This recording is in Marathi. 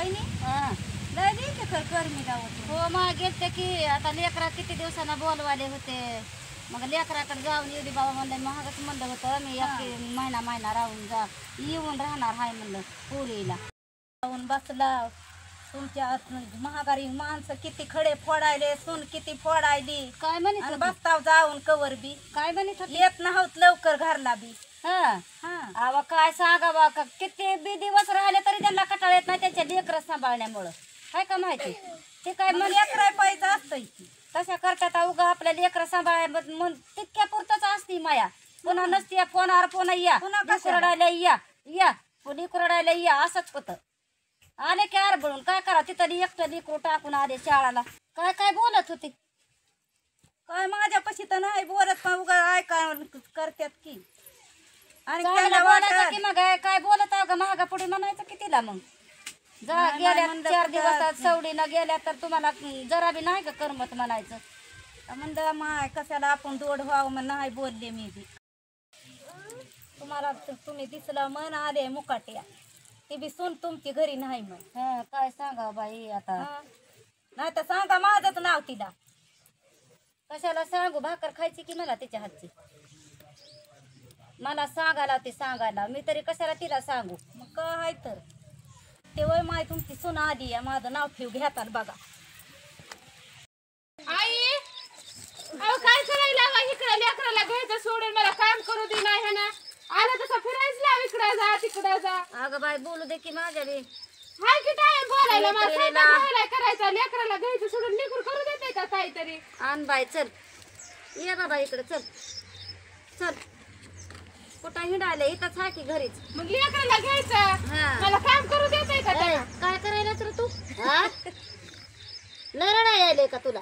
वहिनी हा लय की गरमी गावत हो मग गेलते की आता लेकरा किती दिवसांना बोलवाले होते मग लेकराकडे जाऊन येऊ बाबा म्हणलं महागच म्हणलं होतं मी एक महिना राहून जा येऊन राहणार हाय म्हणलं पुरीला जाऊन बसला तुमच्या महागारी माणसं किती खडे फोडायले सून किती फोडायली काय म्हणत आणि होती? बसताव जाऊन कवर बी काय म्हणत होती? येत नव्हत लवकर घरला बी हा हा अव काय सांगा बा का किती बी दिवस राहिले तरी त्यांना कटाळ येत नाही त्यांच्या लेकरं सांभाळण्यामुळं काय का माहिती ते काय मग म्हणजे लेकराय पाहिजे असतंय की तशा करतात उगा आपल्या लेकरं सांभाळाय मग तितक्या पुरतच असती माया पुन्हा नसती फोनावर पुन्हा या पुन्हा कशाला? लेकरडायला या लेकरडायला या असंच होतं आले की आरबळून काय करा तिथं एकटं लेकरू टाकून आले शाळाला काय काय बोलत होती काय माझ्यापाशी तर नाही बोलत पण उगा ऐका करतात की आणि चांगलं त्याला बोलायचं वाटत की मग काय बोलत आहो का महागा पुढे म्हणायचं की तिला मग जा नाही, गेल्या म्हणलं 4 कुठं दिवसात सवडीनं गेल्या तर तुम्हाला जरा बी नाही का करमत म्हणायचं म्हणलं माय कशाला आपण दोड व्हावं मग नाही बोलले मी बी तुम्हाला तुम्ही दिसलं मन आले मुकाट्या ती बी सून तुमची घरी नाही मग हा काय सांगा बाई आता नाही तर सांगा माझंच नाव तिला कशाला सांगू भाकर खायची की मला तिच्या हातची मला सांगायला ती सांगायला मी तरी कशाला तिला सांगू मग काय तर ते वय माय तुमची सून आली आहे माझं नाव ठेव घेतात बघा आई अहो काय करायला लावा इकडे लेकराला घ्यायचं सोडून मला काम करू दे नाही है ना आला तसा फिरायचं लाव इकडे जा तिकडे जा अगं बाई बोलू दे की माझ्या बी हाय की टाइम बोलायला मला लेकरीला. स्वयंपाक बोलाय करायचा लेकराला घ्यायचं सोडून निघून करू देते का काहीतरी आण बाई चल ये बाबा इकडे चल चल कुठं हिंडायला इथंच आहे की घरीच मग लेकराला घ्यायचं हा. मला काम करू देते का ए, त्याला काय करायला तर तू हा लय रडायला यायले का तुला